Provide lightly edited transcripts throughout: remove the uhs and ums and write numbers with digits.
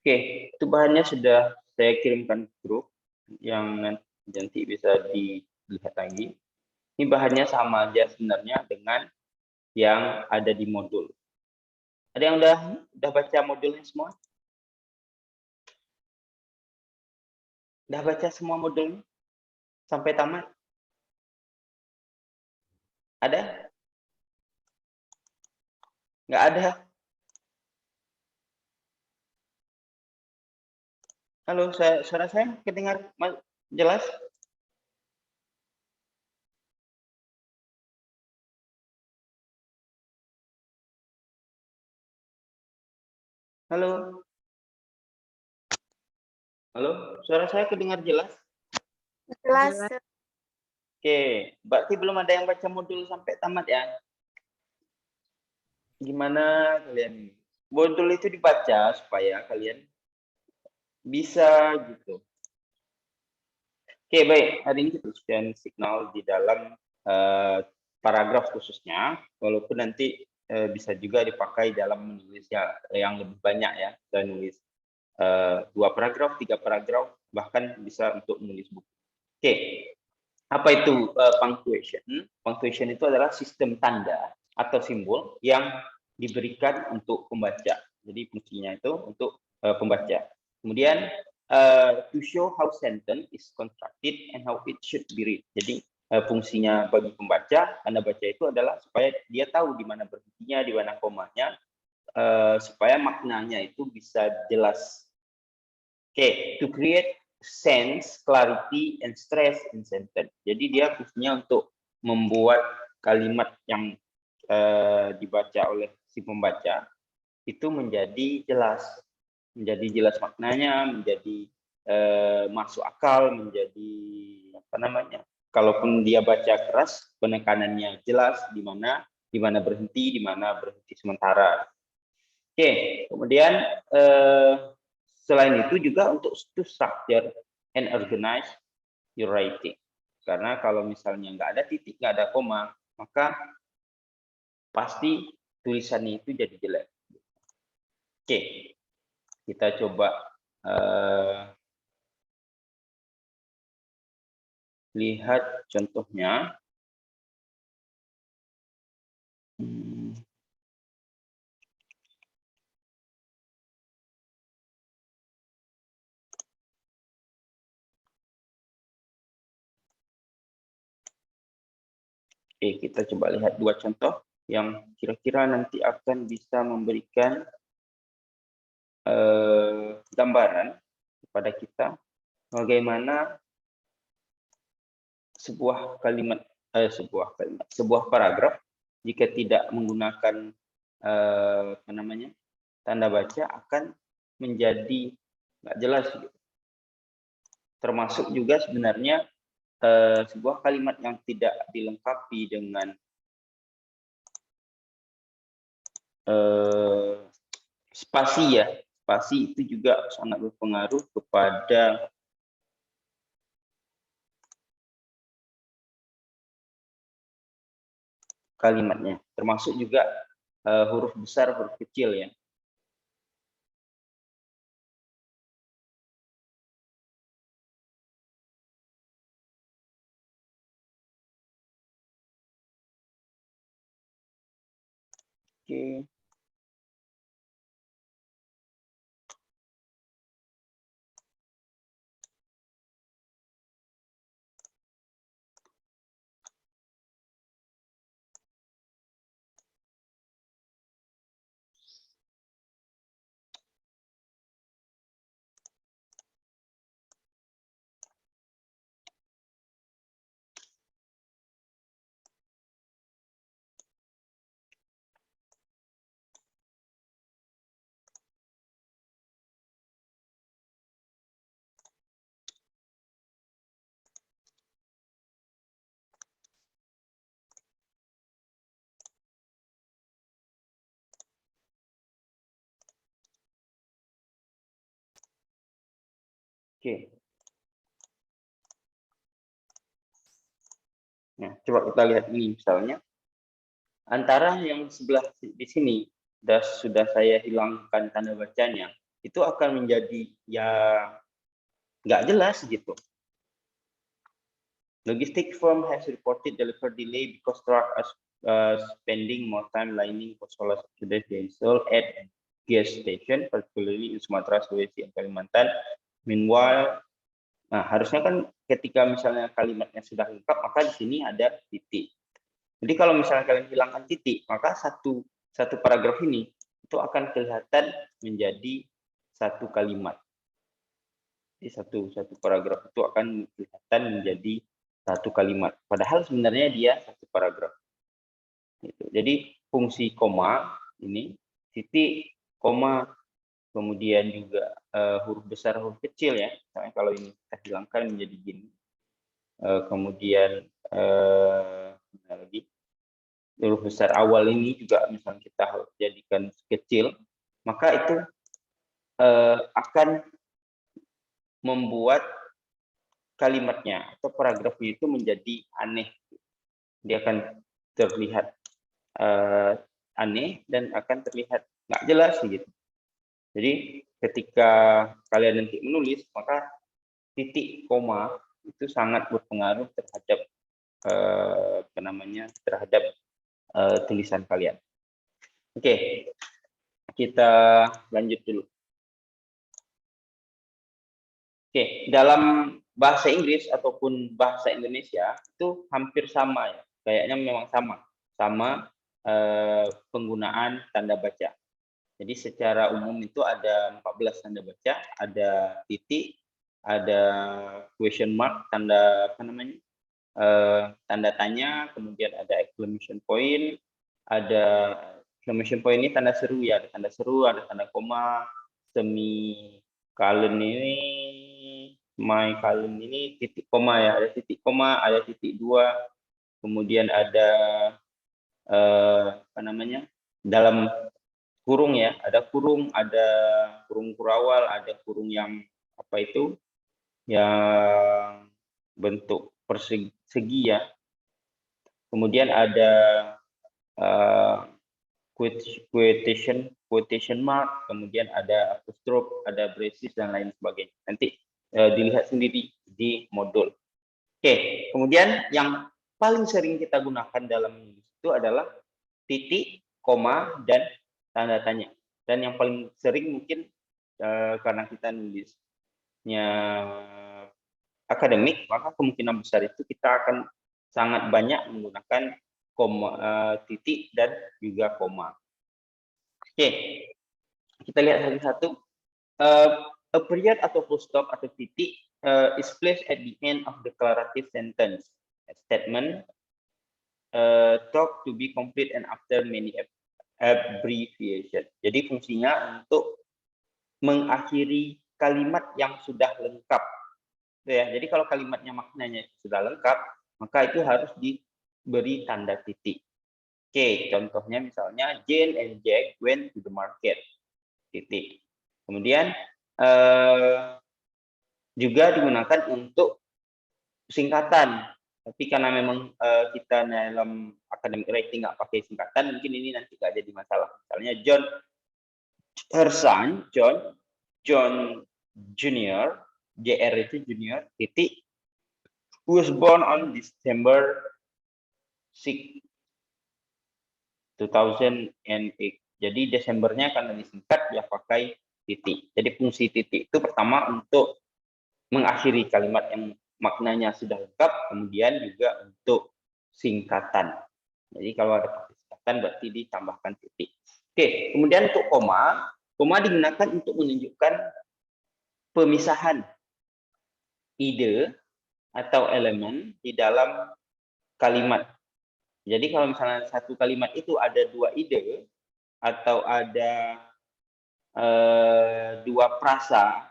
Oke, itu bahannya sudah saya kirimkan ke grup yang nanti bisa dilihat lagi. Ini bahannya sama aja sebenarnya dengan yang ada di modul. Ada yang udah baca modulnya semua? Udah baca semua modulnya sampai tamat? Ada? Nggak ada? Halo, suara saya kedengar jelas? Halo? Halo, suara saya kedengar jelas? Jelas. Oke, berarti belum ada yang baca modul sampai tamat ya? Gimana kalian? Modul itu dibaca supaya kalian bisa gitu. Oke, baik. Hari ini kita ujian signal di dalam paragraf khususnya, walaupun nanti bisa juga dipakai dalam menulis yang lebih banyak ya, dan nulis 2 paragraf, 3 paragraf, bahkan bisa untuk menulis buku. Oke, apa itu punctuation? Punctuation itu adalah sistem tanda atau simbol yang diberikan untuk pembaca. Jadi fungsinya itu untuk pembaca. Kemudian to show how sentence is constructed and how it should be read. Jadi fungsinya bagi pembaca, tanda baca itu adalah supaya dia tahu di mana berhentinya, di mana komanya, supaya maknanya itu bisa jelas. Oke, to create sense, clarity, and stress in sentence. Jadi dia fungsinya untuk membuat kalimat yang dibaca oleh si pembaca itu menjadi jelas maknanya, menjadi masuk akal, menjadi apa namanya? Kalaupun dia baca keras, penekanannya jelas di mana berhenti, di mana berhenti sementara. Oke, kemudian selain itu juga untuk to structure and organize your writing. Karena kalau misalnya nggak ada titik, nggak ada koma, maka pasti tulisannya itu jadi jelek. Oke, kita coba lihat contohnya. Oke, kita coba lihat 2 contoh yang kira-kira nanti akan bisa memberikan gambaran kepada kita bagaimana sebuah paragraf jika tidak menggunakan tanda baca akan menjadi nggak jelas gitu. Termasuk juga sebenarnya sebuah kalimat yang tidak dilengkapi dengan spasi ya, spasi itu juga sangat berpengaruh kepada kalimatnya, termasuk juga huruf besar, huruf kecil ya. Oke. Oke. Nah, coba kita lihat ini misalnya. Antara yang sebelah di sini sudah saya hilangkan tanda bacanya. itu akan menjadi ya nggak jelas gitu. Logistic firm has reported delivery delay because truck are spending more time lining for solar subsidies they install at gas station, particularly in Sumatera, Sulawesi, dan Kalimantan. Meanwhile, nah harusnya kan ketika misalnya kalimatnya sudah lengkap, maka di sini ada titik. Jadi kalau misalnya kalian hilangkan titik, maka satu paragraf ini itu akan kelihatan menjadi satu kalimat. Jadi satu paragraf itu akan kelihatan menjadi satu kalimat. Padahal sebenarnya dia satu paragraf. Gitu. Jadi fungsi koma ini titik, koma, kemudian juga huruf besar, huruf kecil ya. Misalnya kalau ini kita hilangkan menjadi gini. Kemudian lagi huruf besar awal ini juga misalnya kita jadikan kecil, maka itu akan membuat kalimatnya atau paragrafnya itu menjadi aneh. Dia akan terlihat aneh dan akan terlihat nggak jelas gitu. Jadi ketika kalian nanti menulis, maka titik, koma itu sangat berpengaruh terhadap terhadap tulisan kalian. Oke, kita lanjut dulu. Oke, dalam bahasa Inggris ataupun bahasa Indonesia itu hampir sama ya, kayaknya memang sama penggunaan tanda baca. Jadi secara umum itu ada 14 tanda baca, ada titik, ada question mark, tanda tanda tanya, kemudian ada exclamation point, ada exclamation point ini tanda seru ya, ada tanda seru, ada tanda koma, semicolon ini, semicolon ini titik koma ya, ada titik koma, ada titik dua, kemudian ada dalam kurung ya, ada kurung kurawal, ada kurung yang yang bentuk persegi ya. Kemudian ada quotation mark, kemudian ada apostrophe, ada braces dan lain sebagainya. Nanti dilihat sendiri di modul. Oke, kemudian yang paling sering kita gunakan dalam menulis itu adalah titik, koma, dan tanda tanya. Dan yang paling sering mungkin karena kita nulisnya akademik, maka kemungkinan besar itu kita akan sangat banyak menggunakan titik dan juga koma. Oke, kita lihat satu-satu. A period atau full stop atau titik is placed at the end of declarative sentence. A statement talk to be complete and after many abbreviation. Jadi fungsinya untuk mengakhiri kalimat yang sudah lengkap. Ya, jadi kalau kalimatnya maknanya sudah lengkap, maka itu harus diberi tanda titik. Oke, contohnya misalnya Jane and Jack went to the market. Titik. Kemudian juga digunakan untuk singkatan. Tapi karena memang kita dalam academic writing nggak pakai singkatan, mungkin ini nanti nggak jadi masalah. Misalnya her son, John Junior, JR itu junior, titik, who was born on December 6, 2008. Jadi Desembernya karena disingkat dia pakai titik. Jadi fungsi titik itu pertama untuk mengakhiri kalimat yang maknanya sudah lengkap, kemudian juga untuk singkatan. Jadi kalau ada singkatan berarti ditambahkan titik. Oke, kemudian untuk koma digunakan untuk menunjukkan pemisahan ide atau elemen di dalam kalimat. Jadi kalau misalnya satu kalimat itu ada dua ide atau ada dua frasa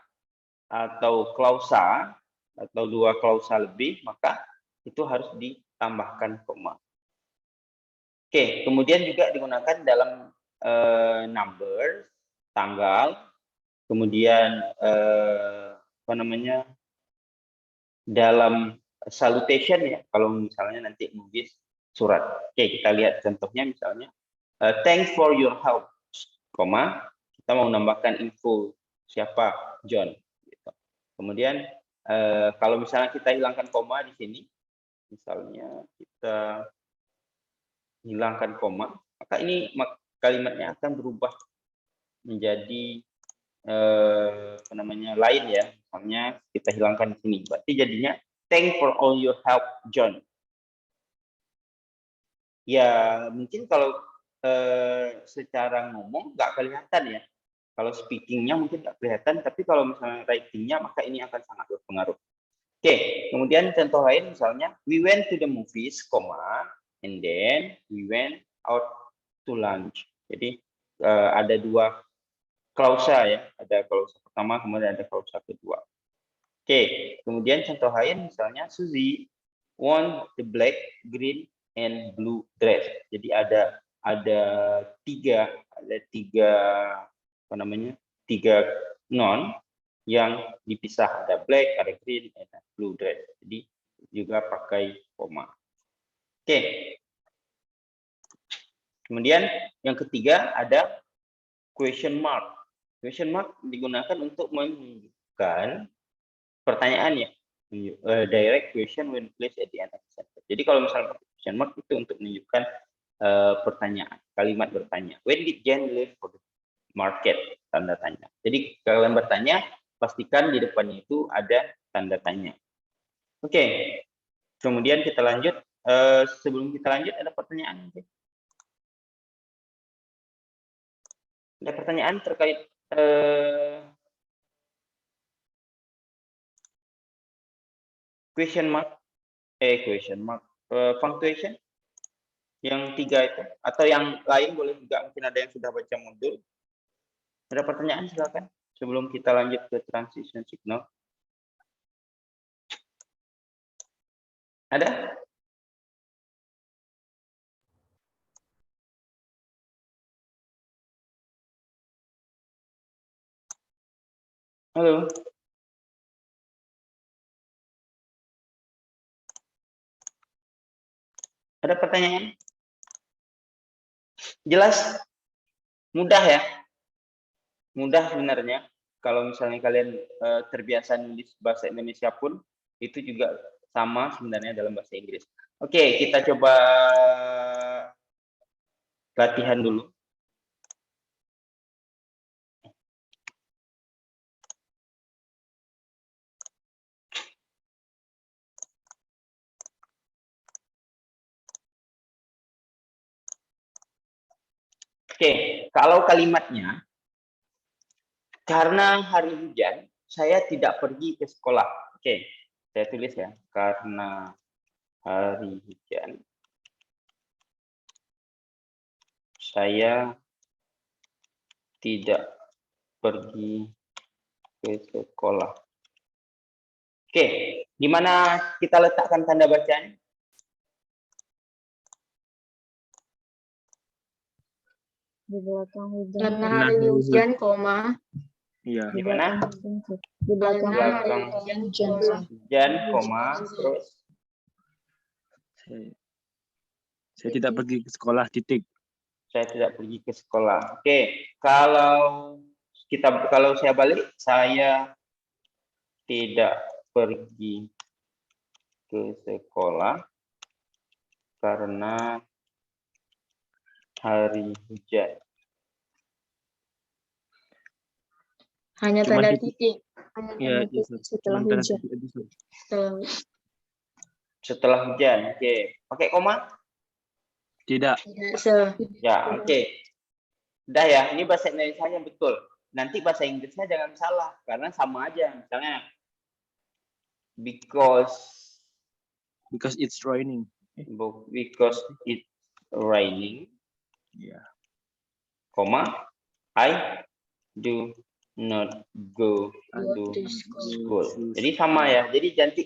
atau klausa atau dua klausa lebih, maka itu harus ditambahkan koma. Oke, kemudian juga digunakan dalam number, tanggal, kemudian dalam salutation ya, kalau misalnya nanti menulis surat. Oke, kita lihat contohnya misalnya thanks for your help, koma, kita mau menambahkan info Siapa? John. Gitu. Kemudian kalau misalnya kita hilangkan koma di sini, misalnya kita hilangkan koma, maka ini kalimatnya akan berubah menjadi apa namanya lain ya. Misalnya kita hilangkan di sini, berarti jadinya thank for all your help, John. Ya mungkin kalau secara ngomong nggak kelihatan ya. Kalau speaking-nya mungkin nggak kelihatan, tapi kalau misalnya writing-nya maka ini akan sangat berpengaruh. Oke, kemudian contoh lain misalnya we went to the movies, and then we went out to lunch. Jadi ada dua klausa ya, ada klausa pertama kemudian ada klausa kedua. Oke, kemudian contoh lain misalnya Suzy won the black, green, and blue dress. Jadi ada tiga apa namanya tiga non yang dipisah, ada black, ada green, ada blue dress. Jadi juga pakai koma. Oke. Kemudian yang ketiga ada question mark. Question mark digunakan untuk menunjukkan pertanyaan ya. Direct question when placed at the end of the sentence. Jadi kalau misalnya question mark itu untuk menunjukkan pertanyaan, kalimat bertanya. When did Jen leave for the market? Tanda tanya. Jadi kalau kalian bertanya, pastikan di depannya itu ada tanda tanya. Oke. Kemudian kita lanjut. Sebelum kita lanjut ada pertanyaan? Ada pertanyaan terkait question mark, punctuation yang tiga itu, atau yang lain boleh juga, mungkin ada yang sudah baca modul. Ada pertanyaan silakan sebelum kita lanjut ke transition signal. Ada? Halo? Ada pertanyaan? Jelas? Mudah ya? Mudah sebenarnya. Kalau misalnya kalian terbiasa nulis bahasa Indonesia pun, itu juga sama sebenarnya dalam bahasa Inggris. Oke, kita coba latihan dulu. Oke, kalau kalimatnya, karena hari hujan, saya tidak pergi ke sekolah. Oke, saya tulis ya, karena hari hujan, saya tidak pergi ke sekolah. Oke, di mana kita letakkan tanda bacaan? Di belakang hujan. Karena hari hujan, koma. Iya. Di mana? Di belakang hujan, koma, terus Saya tidak pergi ke sekolah, titik. saya tidak pergi ke sekolah. Oke, kalau saya balik, saya tidak pergi ke sekolah karena hari hujan. Hanya Cuma tanda titik. titik. Iya, setelah hujan. Setelah hujan, oke. Pakai koma? Tidak. Ya, oke. Udah ya, ini bahasa Indonesianya betul. Nanti bahasa Inggrisnya jangan salah, karena sama aja. Misalnya, because it's raining. Because it's raining. Yeah. Koma, I do not go to school. Jadi sama ya. Jadi nanti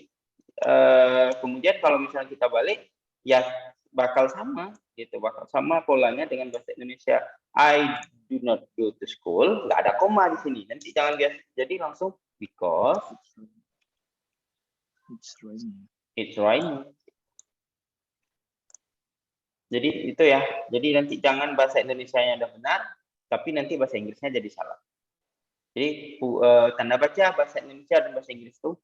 kemudian kalau misalnya kita balik, ya bakal sama gitu, bakal sama polanya dengan bahasa Indonesia. I do not go to school, nggak ada koma di sini. Nanti jangan biasa. Jadi langsung because It's raining. It's raining. Jadi itu ya. Jadi nanti jangan bahasa Indonesianya udah benar, tapi nanti bahasa Inggrisnya jadi salah. Jadi tanda baca bahasa Indonesia dan bahasa Inggris itu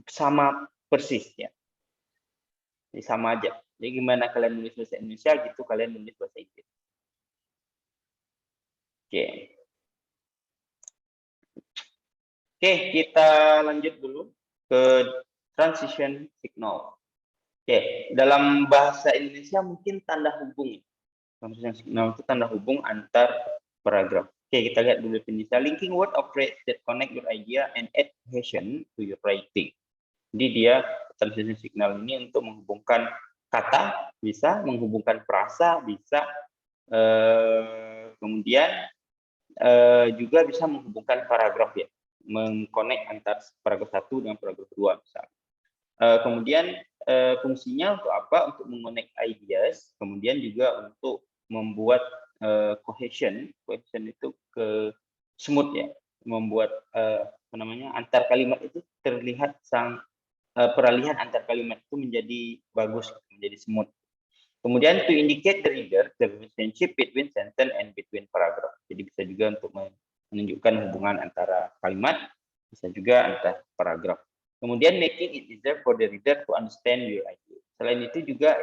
sama persis ya. Jadi sama aja. Jadi gimana kalian menulis bahasa Indonesia gitu kalian menulis bahasa Inggris. Oke. Oke, kita lanjut dulu ke transition signal. Oke, dalam bahasa Indonesia mungkin tanda hubung. Transition signal itu tanda hubung antar paragraf. Oke, kita lihat dulu definisinya. Linking word or phrase that connect your idea and add cohesion to your writing. Jadi dia transition signal ini untuk menghubungkan kata, bisa menghubungkan frasa, bisa kemudian juga bisa menghubungkan paragraf ya, mengkonek antar paragraf 1 dengan paragraf 2 misalnya. Kemudian fungsinya untuk apa? Untuk mengonek ideas, kemudian juga untuk membuat cohesion. Cohesion itu ke smooth ya, membuat apa namanya, antar kalimat itu terlihat peralihan antar kalimat itu menjadi bagus, menjadi smooth. Kemudian to indicate the reader the relationship between sentence and between paragraph. Jadi bisa juga untuk menunjukkan hubungan antara kalimat, bisa juga antar paragraf. Kemudian making it easier for the reader to understand your idea. Selain itu juga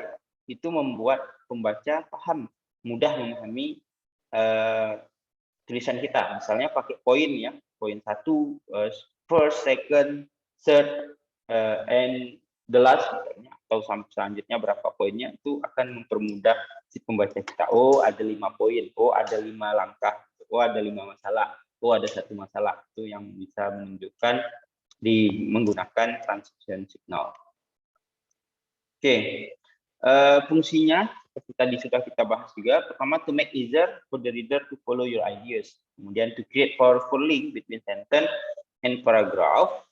itu membuat pembaca paham, mudah memahami tulisan kita. Misalnya pakai poin ya, poin 1, first, second, third, and the last misalnya, atau selanjutnya berapa poinnya, itu akan mempermudah si pembaca kita. Oh, ada 5 poin, oh ada 5 langkah, oh ada 5 masalah, oh ada 1 masalah. Itu yang bisa menunjukkan menggunakan transition signal. Oke, fungsinya seperti tadi sudah kita bahas juga. Pertama, to make easier for the reader to follow your ideas. Kemudian to create powerful link between sentence and paragraph.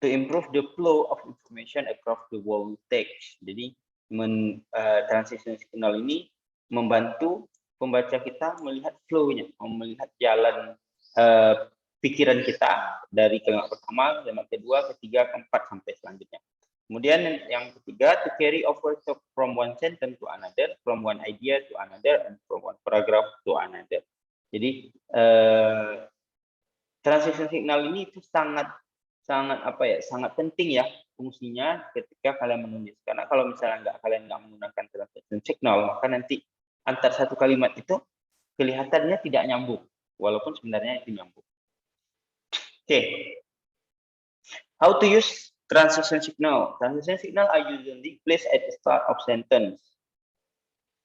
To improve the flow of information across the whole text. Jadi transition signal ini membantu pembaca kita melihat flow-nya, melihat jalan pikiran kita dari kalimat pertama, kalimat kedua, ketiga, keempat sampai selanjutnya. Kemudian yang ketiga, to carry over from one sentence to another, from one idea to another, and from one paragraph to another. Jadi transition signal ini itu sangat penting ya fungsinya ketika kalian menulis. Karena kalau misalnya kalian nggak menggunakan transition signal, maka nanti antar satu kalimat itu kelihatannya tidak nyambung, walaupun sebenarnya itu nyambung. Oke. How to use transition signal? Transition signal are usually placed at the start of sentence.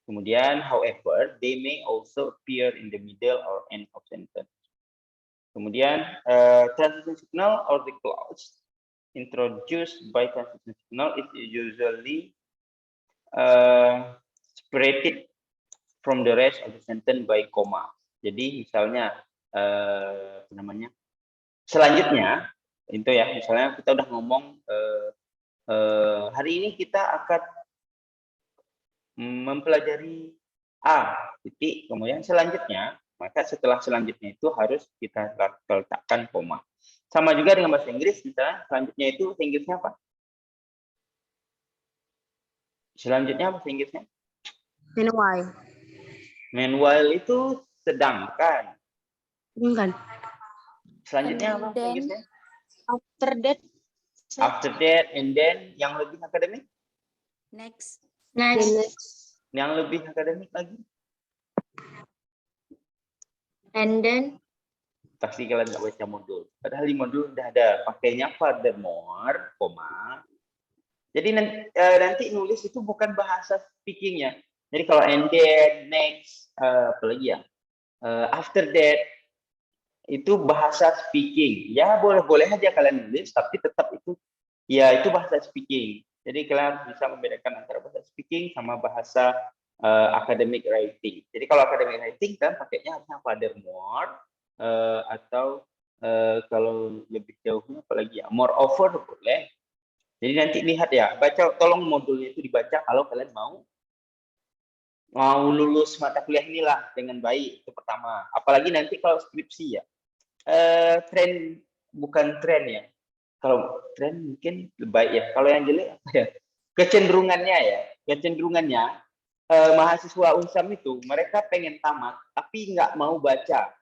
Kemudian, however, they may also appear in the middle or end of sentence. Kemudian, transition signal or the clause introduced by transition signal is usually separated from the rest of the sentence by comma. Jadi misalnya selanjutnya itu ya, misalnya kita udah ngomong hari ini kita akan mempelajari A titik, kemudian selanjutnya, maka setelah selanjutnya itu harus kita letakkan koma. Sama juga dengan bahasa Inggris, misalnya selanjutnya itu bahasa Inggrisnya apa? Selanjutnya bahasa Inggrisnya? Meanwhile. Meanwhile itu sedangkan. Bukan. Selanjutnya apa bahasa Inggrisnya? After that. After that, and then, yang lebih akademik? Next. Yang lebih akademik lagi? And then. Pasti kalian nggak baca modul. Padahal di modul udah ada pakainya furthermore, koma. Jadi nanti nulis itu bukan bahasa speakingnya. Jadi kalau and then, next, apalagi ya, after that, itu bahasa speaking. Ya boleh aja kalian nulis, tapi tetap itu bahasa speaking. Jadi kalian bisa membedakan antara bahasa speaking sama bahasa academic writing. Jadi kalau academic writing kan pakainya harusnya furthermore, atau kalau lebih jauhnya apalagi ya, moreover boleh. Jadi nanti lihat ya, tolong modulnya itu dibaca kalau kalian mau lulus mata kuliah inilah dengan baik, itu pertama. Apalagi nanti kalau skripsi ya, bukan tren ya. Kalau tren mungkin lebih baik ya. Kalau yang jelek apa ya? Kecenderungannya mahasiswa Unsam itu mereka pengen tamat tapi nggak mau baca.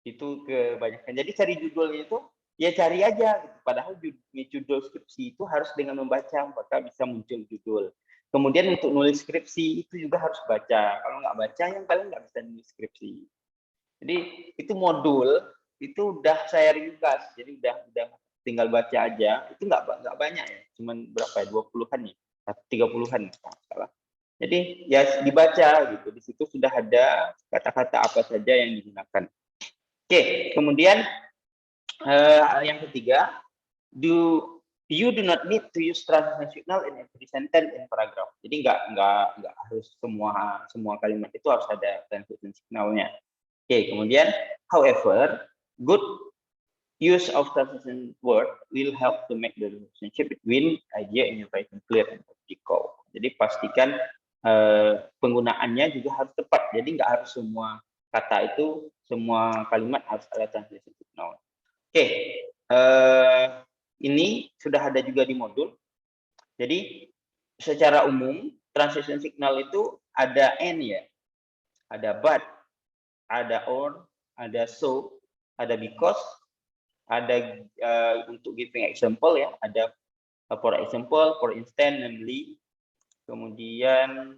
Itu kebanyakan. Jadi cari judulnya itu ya cari aja. Gitu. Padahal judul skripsi itu harus dengan membaca, maka bisa muncul judul. Kemudian untuk nulis skripsi itu juga harus baca. Kalau nggak baca, yang paling nggak bisa nulis skripsi. Jadi itu modul itu udah saya ringkas. Jadi udah tinggal baca aja. Itu nggak banyak ya. Cuman berapa ya? 20-an ya? 30-an salah. Jadi ya dibaca gitu. Di situ sudah ada kata-kata apa saja yang digunakan. Oke, kemudian yang ketiga, you do not need to use transition signal in every sentence in paragraph. Jadi nggak harus semua kalimat itu harus ada transition signalnya. Oke, kemudian however, good use of transition word will help to make the relationship between idea in your writing clear and practical. Jadi pastikan penggunaannya juga harus tepat. Jadi nggak harus semua kata itu, semua kalimat harus ada transition signal. Oke, ini sudah ada juga di modul. Jadi secara umum transition signal itu ada and ya, ada but, ada or, ada so, ada because, ada untuk giving example ya, ada for example, for instance, namely, kemudian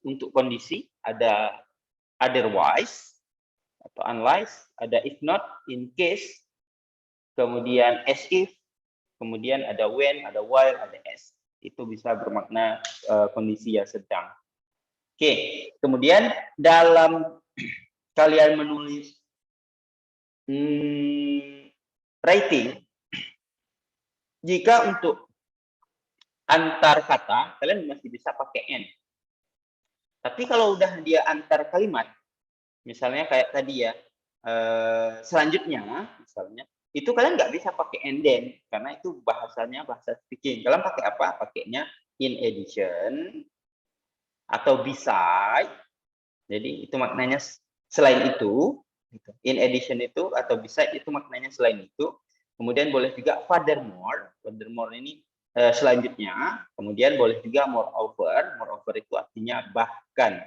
untuk kondisi ada otherwise atau unless, ada if not, in case, kemudian as if, kemudian ada when, ada while, ada as. Itu bisa bermakna kondisi yang sedang. Oke, kemudian dalam kalian menulis writing, jika untuk antar kata, kalian masih bisa pakai and. Tapi kalau udah dia antar kalimat, misalnya kayak tadi ya, selanjutnya, misalnya, itu kalian nggak bisa pakai and then, karena itu bahasanya bahasa speaking. Kalian pakai apa? Pakainya in addition, atau beside. Jadi itu maknanya selain itu. In addition itu, atau beside itu maknanya selain itu. Kemudian boleh juga furthermore. Furthermore ini selanjutnya. Kemudian boleh juga moreover. Moreover itu artinya bahkan.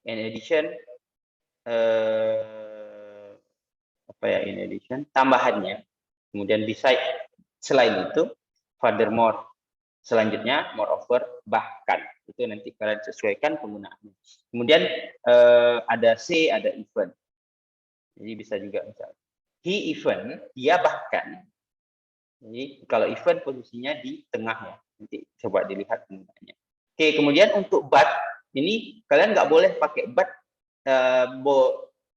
In addition, apa ya, in addition, tambahannya. Kemudian beside, selain itu. Furthermore, selanjutnya moreover, bahkan. Itu nanti kalian sesuaikan penggunaannya. Kemudian ada say, ada even. Jadi bisa juga misalnya he even, dia bahkan. Jadi kalau even posisinya di tengah ya. Nanti coba dilihat penggunaannya. Oke, kemudian untuk but ini kalian nggak boleh pakai but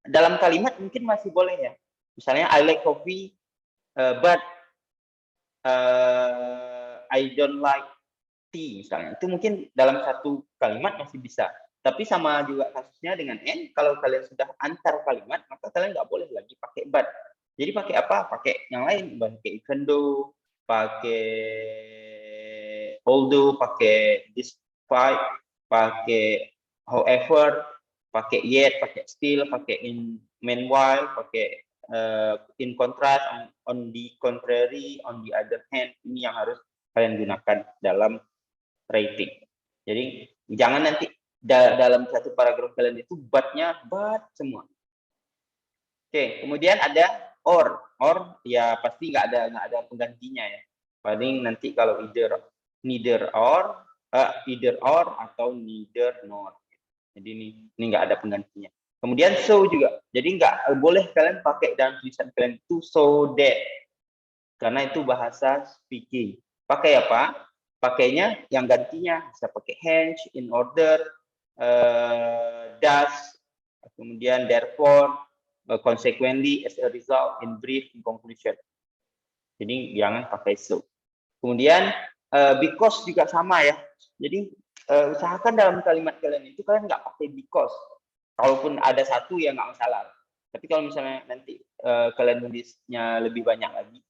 dalam kalimat mungkin masih boleh ya. Misalnya I like coffee but I don't like tea misalnya. Itu mungkin dalam satu kalimat masih bisa. Tapi sama juga kasusnya dengan and, kalau kalian sudah antar kalimat, maka kalian nggak boleh lagi pakai but. Jadi pakai apa? Pakai yang lain, pakai even though, pakai although, pakai despite, pakai however, pakai yet, pakai still, pakai in meanwhile, pakai in contrast, on the contrary, on the other hand. Ini yang harus kalian gunakan dalam writing. Jadi jangan nanti dalam satu paragraf kalian itu but-nya but semua. Oke, kemudian ada or ya pasti nggak ada penggantinya ya. Paling nanti kalau neither or atau neither nor. Jadi ini nggak ada penggantinya. Kemudian so juga. Jadi nggak boleh kalian pakai dalam tulisan kalian itu so that. Karena itu bahasa speaking. Pakai apa? Pakainya yang gantinya bisa pakai hence, in order, thus, kemudian therefore, consequently, as a result, in brief, in conclusion. Jadi jangan pakai so. Kemudian because juga sama ya. Jadi usahakan dalam kalimat kalian itu kalian nggak pakai because. Kalaupun ada satu ya nggak masalah. Tapi kalau misalnya nanti kalian nulisnya lebih banyak lagi,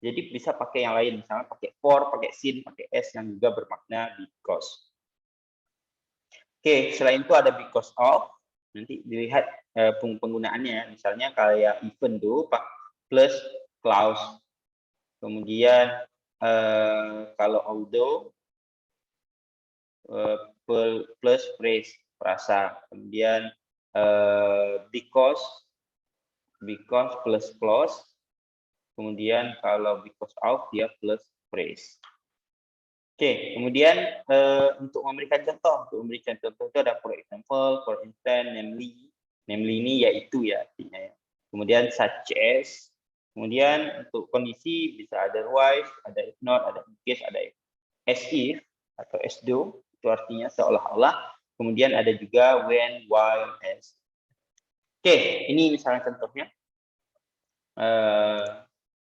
jadi bisa pakai yang lain, misalnya pakai for, pakai sin, pakai s yang juga bermakna because. Oke, selain itu ada because of. Nanti dilihat penggunaannya, misalnya kayak even though plus clause. Kemudian kalau although plus phrase, frasa. Kemudian because because plus clause. Kemudian kalau because of dia plus phrase. Oke, kemudian untuk memberikan contoh itu ada for example, for instance, namely ini yaitu ya artinya ya. Kemudian such as, kemudian untuk kondisi bisa otherwise, ada if not, ada in case, ada as if atau as though, itu artinya seolah-olah. Kemudian ada juga when, while, as. Oke, ini misalnya contohnya.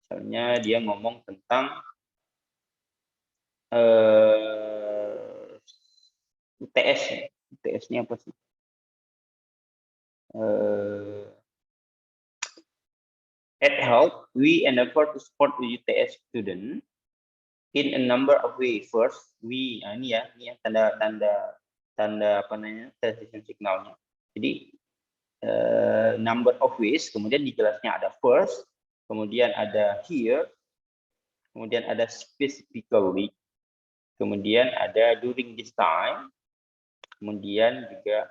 Misalnya dia ngomong tentang UTS. UTS ini apa sih? At help, we endeavor to support the UTS student in a number of ways. First, we, ini ya tanda apa namanya, transition signalnya. Jadi number of ways, kemudian di kelasnya ada first, kemudian ada here, kemudian ada specifically, kemudian ada during this time, kemudian juga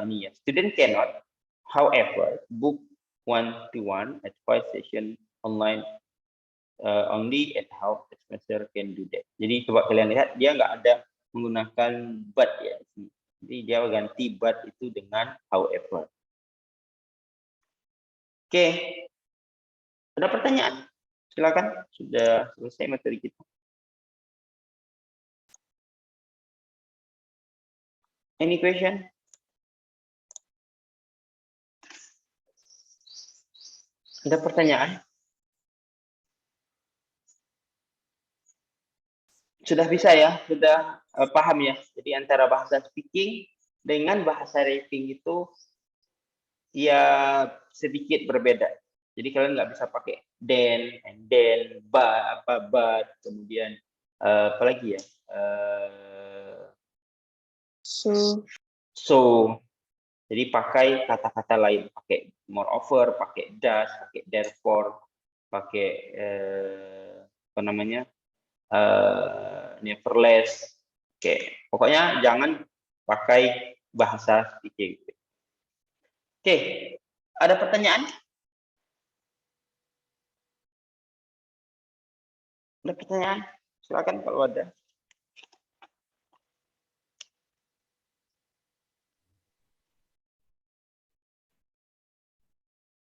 ini ya, student cannot, however, book one-to-one advice session online only at help semester can do that. Jadi coba kalian lihat, dia nggak ada menggunakan but ya. Jadi dia ganti but itu dengan however. Oke, ada pertanyaan? Silakan, sudah selesai materi kita. Any question? Ada pertanyaan? Sudah bisa ya? Sudah paham ya? Jadi antara bahasa speaking dengan bahasa writing itu ya sedikit berbeda. Jadi kalian nggak bisa pakai then, and then, but, kemudian apa lagi ya? So. Jadi pakai kata-kata lain, pakai moreover, pakai thus, pakai therefore, pakai apa namanya? Nevertheless. Oke, pokoknya jangan pakai bahasa speaking. Oke, ada pertanyaan? Ada pertanyaan? Silakan kalau ada.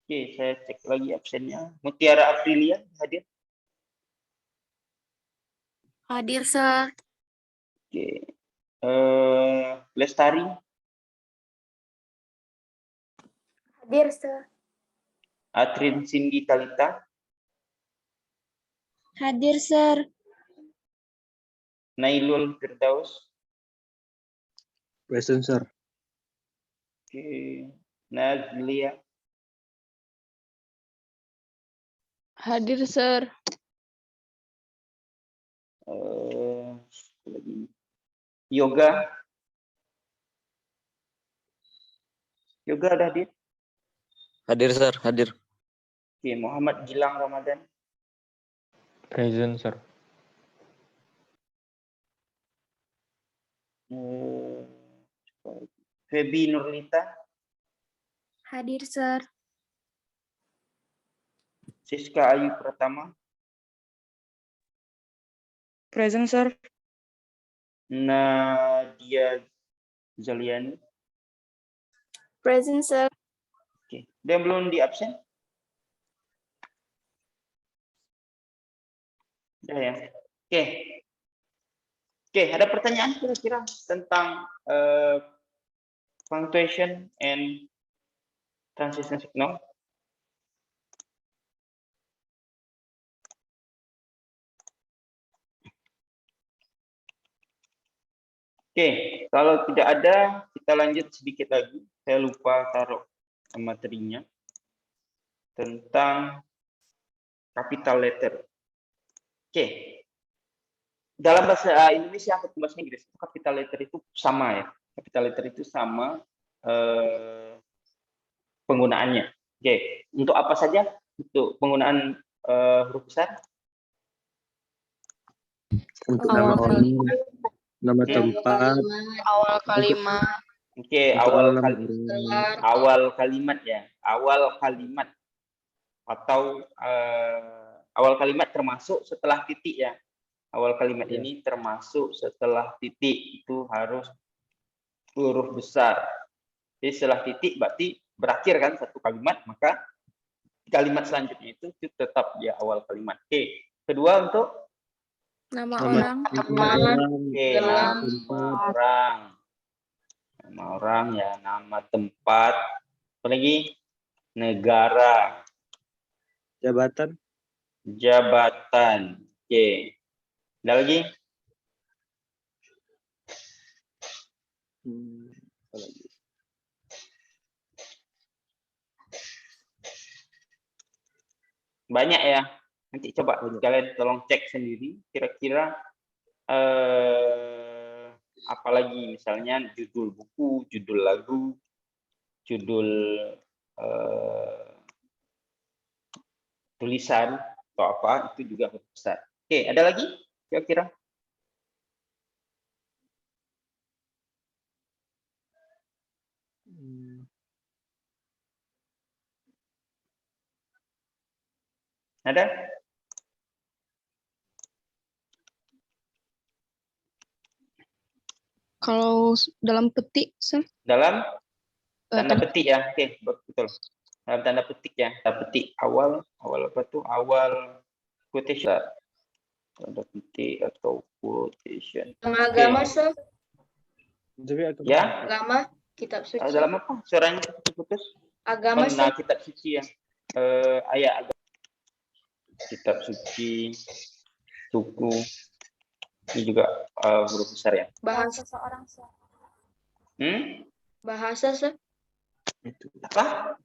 Oke, saya cek lagi absennya. Mutiara Aprilia hadir? Hadir, Sir. Oke. Lestari? Hadir, Sir. Atrin Cindy Talita? Hadir, Sir. Nailul Firdaus? Present, sir. Oke. Nazlia? Hadir, Sir. Lagi. Yoga? Yoga ada hadir? Hadir, Sir. Hadir. Oke, Muhammad Gilang Ramadan? Present, Sir. Febi Nurlita? Hadir, Sir. Siska Ayu Pratama? Present, Sir. Nadia Zaliani? Present, Sir. Oke, dia belum di absen? Ya, ya. Oke. Oke, ada pertanyaan kira-kira tentang punctuation and transition signal? Oke, kalau tidak ada, kita lanjut sedikit lagi. Saya lupa taruh materinya tentang capital letter. Oke, dalam bahasa Indonesia atau bahasa Inggris, capital letter itu sama ya. Capital letter itu sama penggunaannya. Oke, untuk apa saja? Untuk penggunaan huruf besar? Untuk Awal nama orang, nama Oke. tempat, Awal kalimat. Oke, untuk awal alam kalimat ya. Awal kalimat. atau awal kalimat termasuk setelah titik ya. Awal kalimat Ya. ini termasuk setelah titik, itu harus huruf besar. Jadi setelah titik berarti berakhir kan satu kalimat, maka kalimat selanjutnya itu tetap di awal kalimat. Oke. Kedua untuk Nama Nama orang. oke, nama orang. Nama orang ya, nama tempat. Apa lagi? Negara, jabatan, jabatan. Oke. Ada lagi? apa lagi? Banyak ya. Nanti coba kalian tolong cek sendiri kira-kira apalagi misalnya judul buku, judul lagu, judul tulisan atau apa, itu juga huruf besar. Oke, ada lagi kira-kira? Ada? Kalau dalam petik, sir. Dalam tanda petik ya. Oke, betul. Dalam tanda petik ya. Tanda petik awal apa tuh? Awal quotation. Tanda petik atau quotation. Agama, Sir. Jadi agama. Ya, Agama, kitab suci. dalam apa? Suaranya putus. Agama, Nah, Sir. kitab suci ya. Ayat agama. Kitab suci, suku. Ini juga huruf besar ya. Bahasa seorang, Sir. Bahasa, Sir. Itu. Apa?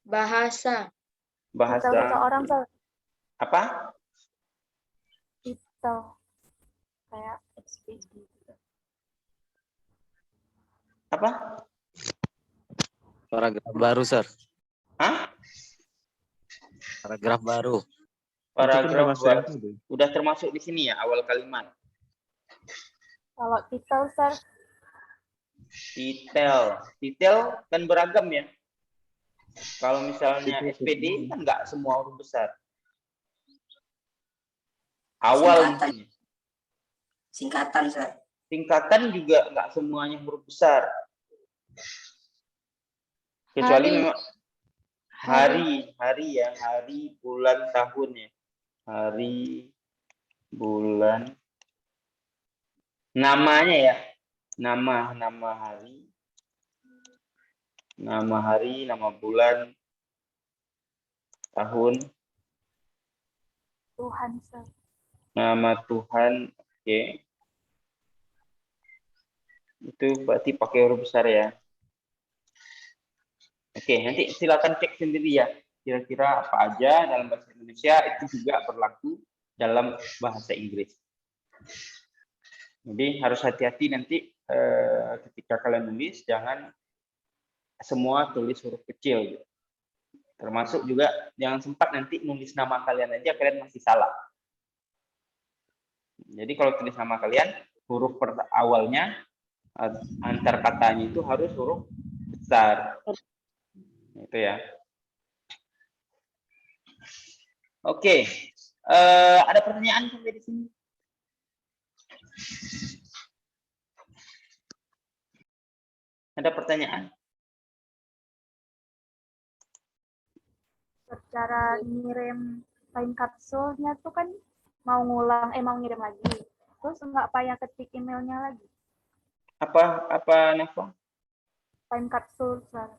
Bahasa. Bahasa. Seorang, Sir. Apa? Itu. Kayak ekspedisi. Apa? Paragraf baru, Sir. Hah? Paragraf baru. Paragraf Itu kan bahasa baru. itu. Udah termasuk di sini ya awal kalimat. Kalau titel, Sir. Detail kan beragam ya. Kalau misalnya Itu SPD sih. kan nggak semua huruf besar. Awal mungkin. Singkatan, Sir. Singkatan juga nggak semuanya huruf besar. Kecuali Hari. memang hari ya, hari, bulan, tahun ya. Hari, bulan, namanya ya. Nama hari. Nama hari, nama bulan, tahun, Tuhan, Sir. nama Tuhan, oke. Itu berarti pakai huruf besar ya. Oke, nanti silakan cek sendiri ya. Kira-kira apa aja dalam bahasa Indonesia itu juga berlaku dalam bahasa Inggris. Jadi harus hati-hati nanti ketika kalian nulis, jangan semua tulis huruf kecil. Gitu. Termasuk juga jangan sempat nanti nulis nama kalian aja kalian masih salah. Jadi kalau tulis nama kalian, huruf awalnya antar katanya itu harus huruf besar. Itu ya. Oke. Ada pertanyaan sampai di sini? Ada pertanyaan? Cara ngirim time kapsulnya tuh kan mau ngulang, mau ngirim lagi. Terus nggak payah ketik emailnya lagi. Apa Nafa? Time kapsul, Sir.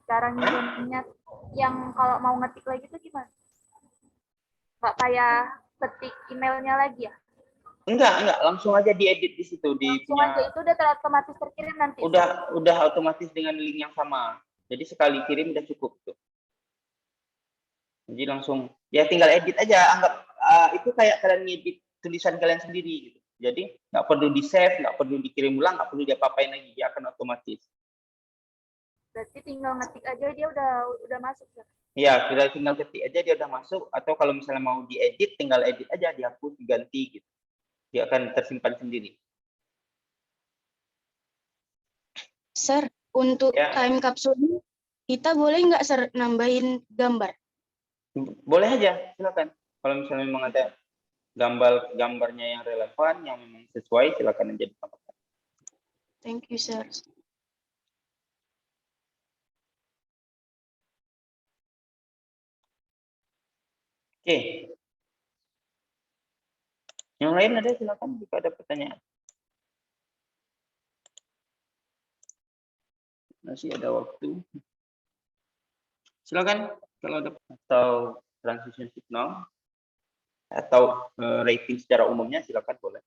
Cara ngirimnya yang kalau mau ngetik lagi tuh gimana? Nggak payah ketik emailnya lagi ya? Enggak, langsung aja diedit di situ di Langsung aja itu udah otomatis terkirim nanti. Udah otomatis dengan link yang sama. Jadi sekali kirim udah cukup tuh. Jadi langsung ya tinggal edit aja, anggap itu kayak kalian ngedit tulisan kalian sendiri gitu. Jadi nggak perlu di save, nggak perlu dikirim ulang, nggak perlu diapa-apain lagi, dia akan otomatis. Berarti tinggal ngetik aja dia udah masuk, Sir. Iya, kita tinggal ketik aja dia udah masuk, atau kalau misalnya mau diedit, tinggal edit aja, dihapus, diganti gitu. Dia akan tersimpan sendiri. Sir, untuk Ya. time capsule ini, kita boleh nggak, Sir, nambahin gambar? Boleh aja, silakan. Kalau misalnya memang ada gambarnya yang relevan, yang memang sesuai, silakan aja ditambahkan. Thank you, sir. Oke. Yang lain ada, silakan jika ada pertanyaan. Masih ada waktu. Silakan kalau ada atau transition signal atau rating secara umumnya, silakan boleh.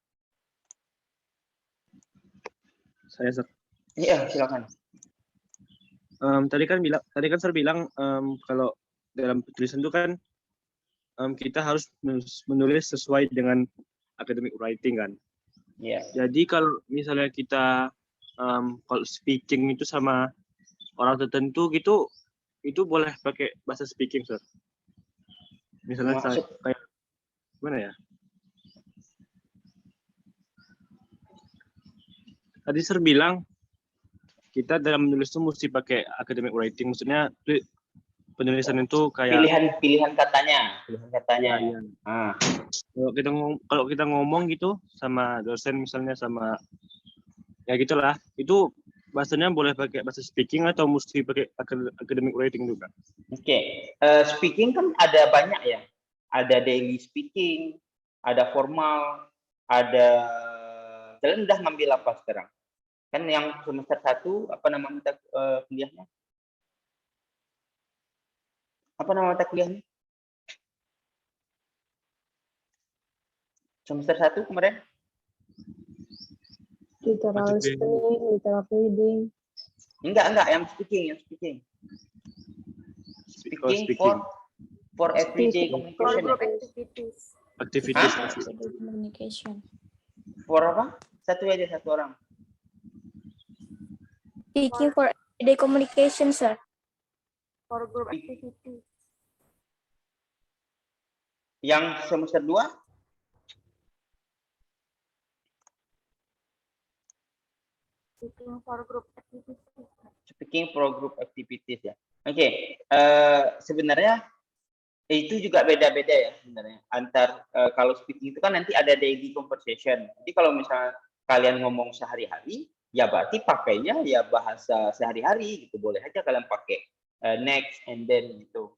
Saya Sir. Iya, silakan. Tadi kan Sir bilang kalau dalam tulisan itu kan kita harus menulis sesuai dengan academic writing kan. Iya. Jadi kalau misalnya kita kalau speaking itu sama orang tertentu gitu, itu boleh pakai bahasa speaking, Sir. Misalnya saya kayak gimana ya? Tadi Sir bilang kita dalam menulis itu mesti pakai academic writing. Maksudnya penulisan itu kayak pilihan katanya. Iya. Ah. Kalau kita ngomong gitu sama dosen misalnya sama ya gitulah, itu bahasanya boleh pakai bahasa speaking atau mesti pakai academic writing juga? Oke. Speaking kan ada banyak ya. Ada daily speaking, ada formal, ada kalian udah ngambil apa sekarang? Kan yang semester 1 apa nama mata kuliahnya? Apa nama mata kuliahnya? Semester 1 kemarin? Literal listening, literal reading. Enggak, yang speaking. Speaking for everyday For communication. group activities. Activities. Communication. For apa? Satu orang. Speaking for everyday communication, sir. For group activities. Yang semester 2? Speaking for group activities. Speaking for group activities ya. Oke. Sebenarnya itu juga beda-beda ya sebenarnya. Kalau speaking itu kan nanti ada daily conversation. Jadi kalau misalnya kalian ngomong sehari-hari, ya berarti pakainya ya bahasa sehari-hari gitu. Boleh aja kalian pakai next and then gitu.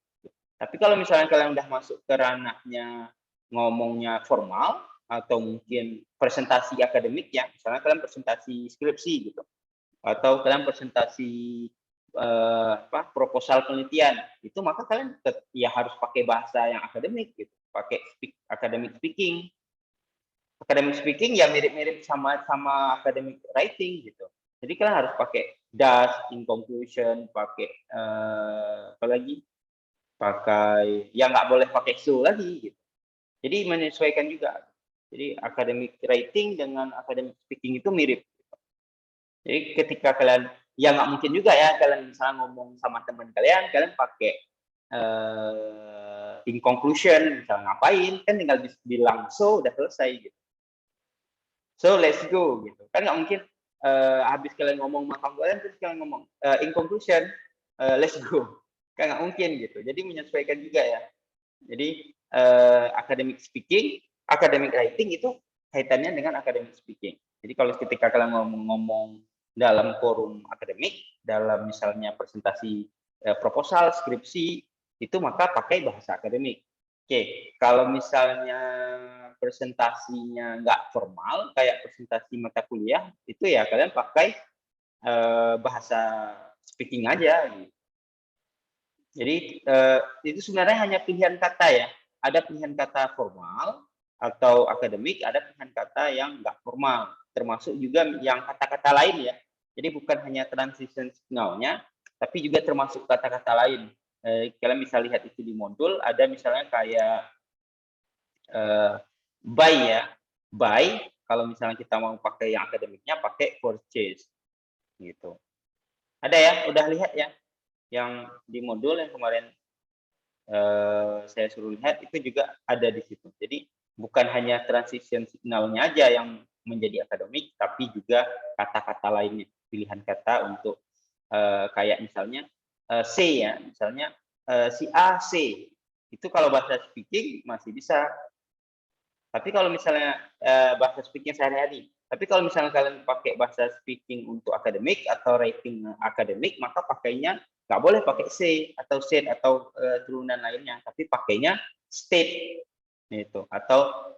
Tapi kalau misalnya kalian udah masuk ke ranahnya ngomongnya formal atau mungkin presentasi akademik ya, misalnya kalian presentasi skripsi gitu, atau kalian presentasi proposal penelitian, itu maka kalian ya harus pakai bahasa yang akademik gitu, pakai academic speaking. Academic speaking ya mirip-mirip sama academic writing gitu. Jadi kalian harus pakai does, in conclusion, pakai apa lagi? Pakai ya nggak boleh pakai so lagi gitu. Jadi menyesuaikan juga. Jadi academic writing dengan academic speaking itu mirip. Jadi ketika kalian ya nggak mungkin juga ya kalian misalnya ngomong sama teman kalian pakai in conclusion misalnya ngapain, kan tinggal bilang so udah selesai gitu. So let's go gitu. Kan nggak mungkin habis kalian ngomong sama kalian terus kalian ngomong in conclusion let's go. Kan nggak mungkin gitu. Jadi menyesuaikan juga ya. Jadi academic speaking, academic writing itu kaitannya dengan academic speaking. Jadi kalau ketika kalian ngomong dalam forum akademik, dalam misalnya presentasi proposal, skripsi, itu maka pakai bahasa akademik. Oke, kalau misalnya presentasinya nggak formal, kayak presentasi mata kuliah, itu ya kalian pakai bahasa speaking aja. Gitu. Jadi itu sebenarnya hanya pilihan kata ya. Ada pilihan kata formal atau akademik, ada pilihan kata yang nggak formal. Termasuk juga yang kata-kata lain ya. Jadi bukan hanya transition signalnya, tapi juga termasuk kata-kata lain. Kalian bisa lihat itu di modul, ada misalnya kayak buy ya. Buy, kalau misalnya kita mau pakai yang akademiknya, pakai purchase. Gitu. Ada ya? Udah lihat ya? Yang di modul yang kemarin saya suruh lihat itu juga ada di situ. Jadi bukan hanya transition signalnya aja yang menjadi akademik, tapi juga kata-kata lainnya, pilihan kata untuk kayak misalnya C ya, misalnya si A C Itu kalau bahasa speaking masih bisa. Tapi kalau misalnya bahasa speaking sehari-hari, tapi kalau misalnya kalian pakai bahasa speaking untuk akademik atau writing akademik, maka pakainya nggak boleh pakai say atau said atau turunan lainnya, tapi pakainya state itu atau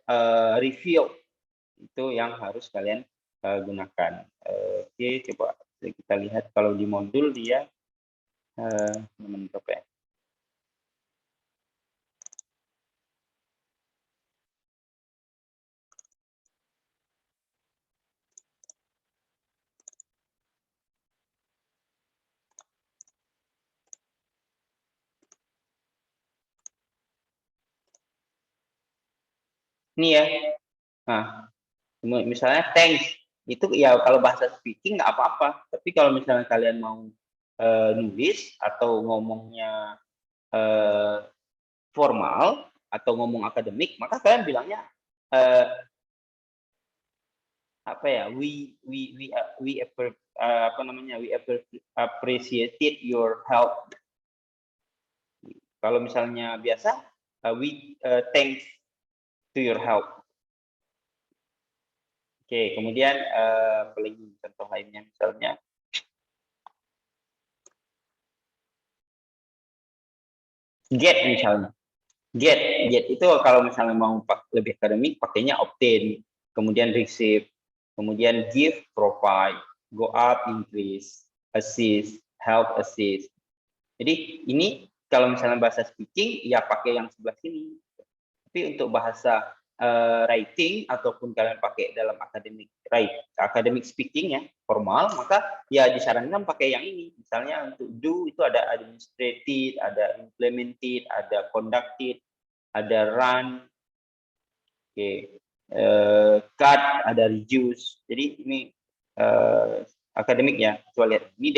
review, itu yang harus kalian gunakan. Oke, coba kita lihat kalau di modul dia nomor berapa ya? Ini ya. Nah, misalnya thanks itu ya kalau bahasa speaking nggak apa-apa, tapi kalau misalnya kalian mau nulis atau ngomongnya formal atau ngomong akademik, maka kalian bilangnya apa ya, we appreciated your help. Kalau misalnya biasa we thanks to your help. Oke, kemudian apalagi contoh lainnya misalnya get misalnya. Get itu kalau misalnya mau lebih akademik pakainya obtain, kemudian receive, kemudian give, provide, go up, increase, assist, help, assist. Jadi ini kalau misalnya bahasa speaking ya pakai yang sebelah sini. Tapi untuk bahasa writing ataupun kalian pakai dalam academic speaking ya formal, maka ya disarankan pakai yang ini. Misalnya untuk do itu ada administrated, ada implemented, ada conducted, ada run, cut, ada reduce. Jadi ini akademik ya. Coba lihat ini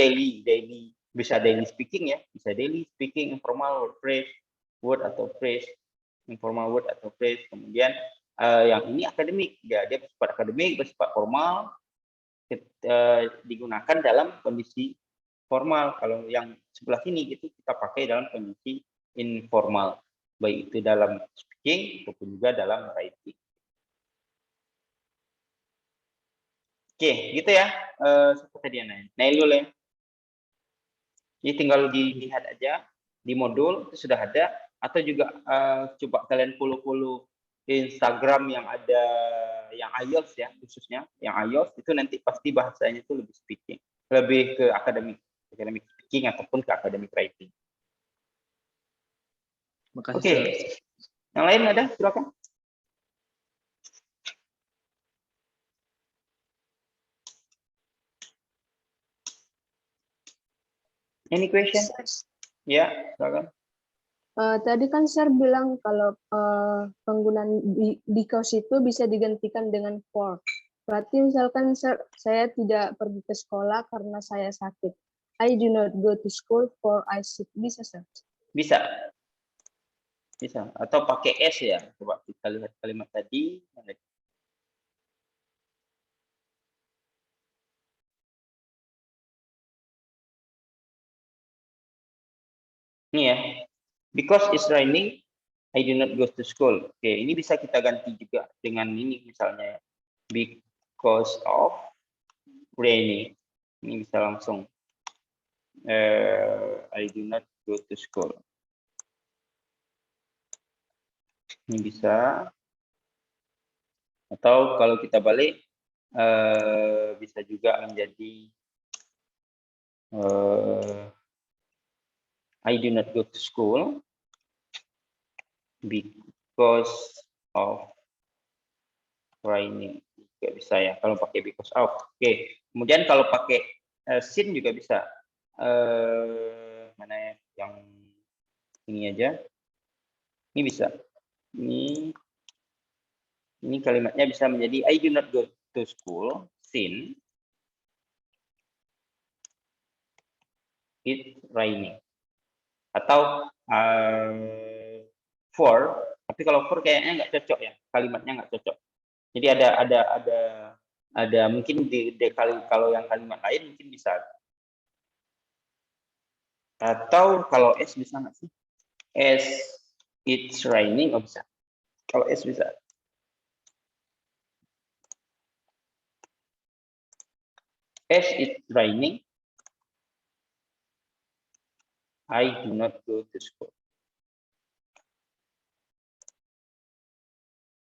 daily bisa daily speaking ya, bisa daily speaking, informal word phrase, word atau phrase, informal word atau phrase. Kemudian yang ini akademik ya, dia bersifat akademik, bersifat formal, digunakan dalam kondisi formal. Kalau yang sebelah sini itu kita pakai dalam kondisi informal, baik itu dalam speaking maupun juga dalam writing. Oke, gitu ya. Seperti dia Nailul ya. Jadi tinggal dilihat aja di modul itu sudah ada, atau juga coba kalian follow Instagram yang ada yang IELTS ya, khususnya yang IELTS itu nanti pasti bahasanya itu lebih speaking, lebih ke academic speaking ataupun ke academic writing. Makasih, Oke. Sir. Yang lain ada? Silakan. Any question? Ya, silakan. Tadi kan Sir bilang kalau penggunaan because itu bisa digantikan dengan for. Berarti misalkan Sir, saya tidak pergi ke sekolah karena saya sakit. I do not go to school for I sick. Bisa Sir? Bisa. Bisa. Atau pakai S ya. Coba kita lihat kalimat tadi. Ini ya. Because it's raining, I do not go to school. Oke, ini bisa kita ganti juga dengan ini misalnya. Because of raining. Ini bisa langsung. I do not go to school. Ini bisa. Atau kalau kita balik, bisa juga menjadi I do not go to school because of raining. Juga bisa ya kalau pakai because of. Oke. Kemudian kalau pakai sin juga bisa. Mana ya yang ini aja. Ini bisa. Ini kalimatnya bisa menjadi I do not go to school since it's raining. Atau for, tapi kalau for kayaknya nggak cocok ya, kalimatnya nggak cocok. Jadi ada mungkin kalau yang kalimat lain mungkin bisa. Atau kalau S bisa nggak sih? S It's raining, oh bisa. Kalau S bisa. As it's raining, I do not go to school.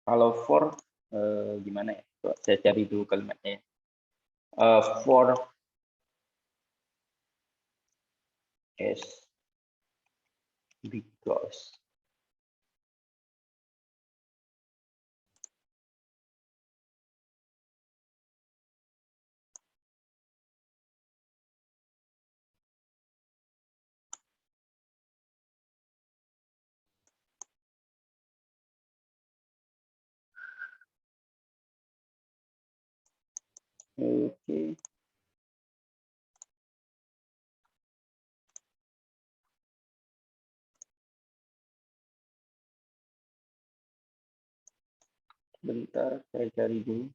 Kalau for, gimana ya? Coba saya cari dulu kalimatnya. For as because. Oke. Bentar, saya cari dulu.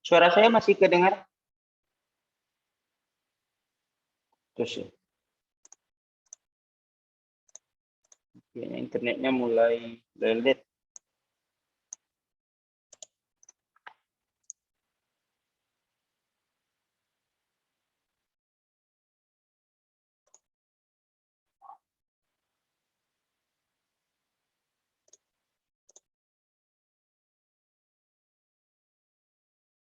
Suara saya masih kedengar? Terus ya. Kayaknya internetnya mulai lelet.